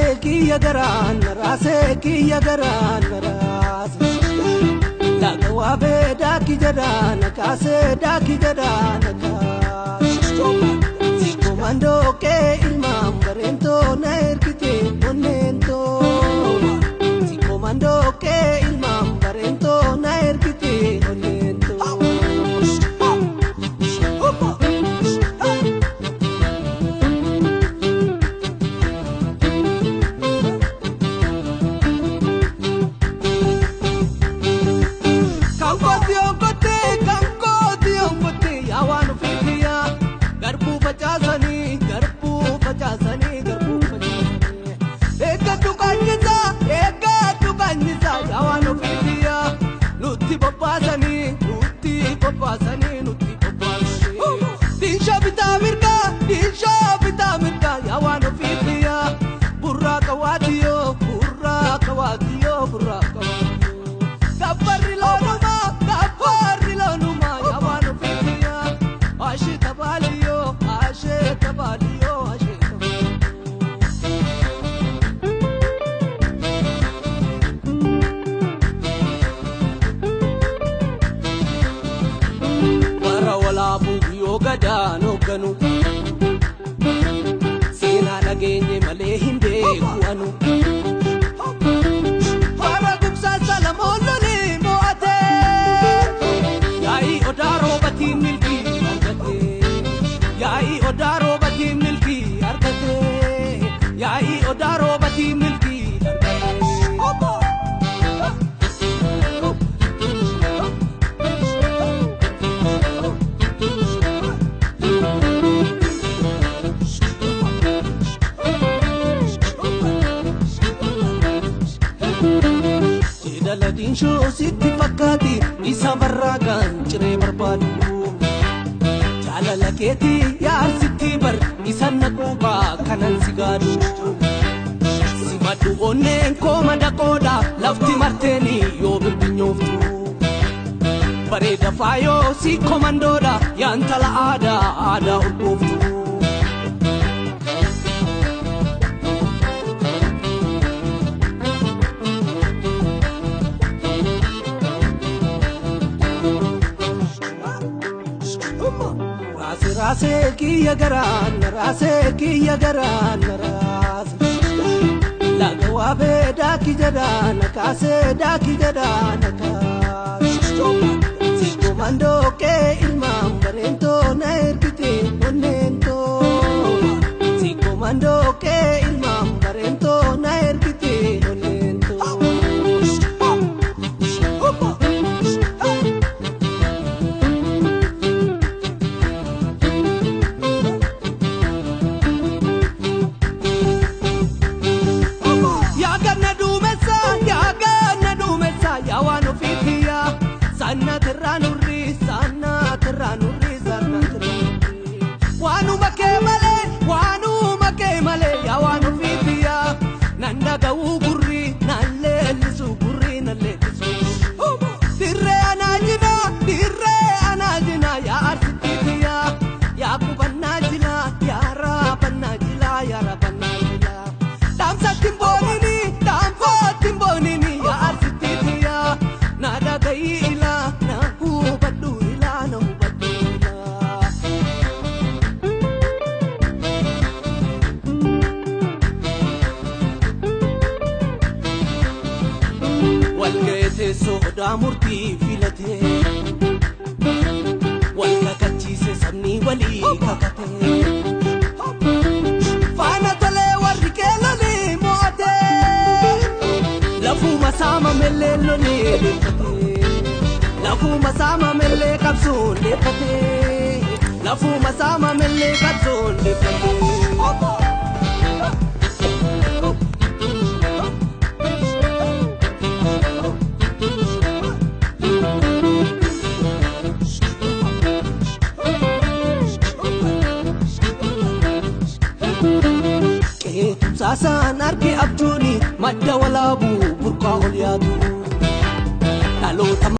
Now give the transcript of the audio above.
raseki ya garan ras la gawabe daki jadana kase daki jadana kas si komando ke ilmam barento na erkite onento si komando ke ilmam barento na erkite onento gadano ganu sina nagenye male hinde kuanu para gubsa salamoloni moate yai odaro bati milki argate yai odaro bati milki argate yai odaro bati milki Daladin sho sitti fakkati isa barragan cire barbadu jalala keti yar sitti bar isa naquba kanan sigadu simadu onnen koma dakoda lafti marteni yo bibinyoftu bareda fayo si komandoda yantala ada ulboftu raseki ya garan ras la gawabe daki jadana kase daki jadana kas si komando ke ilmam barento na erkite onento si komando ke ilmam barento na erkite onento sana terranurri wanu makemale ya wanu fitia nanda gawugurri nalle lisugurri nalle dirre anajina ya arsitia ya kubanajila ya rabanajila damsa timbonini ya arsitia nada gaila na hubadu ila na hubadu walgete soda murti filate walkakachi se sabni wali kakate fana tale warkelani moate lafu masama meleloni lafu masama mele kapsun lepate lafu masama mele kapsun lepate sasan arki abjuni madda walabu burqa ulyatu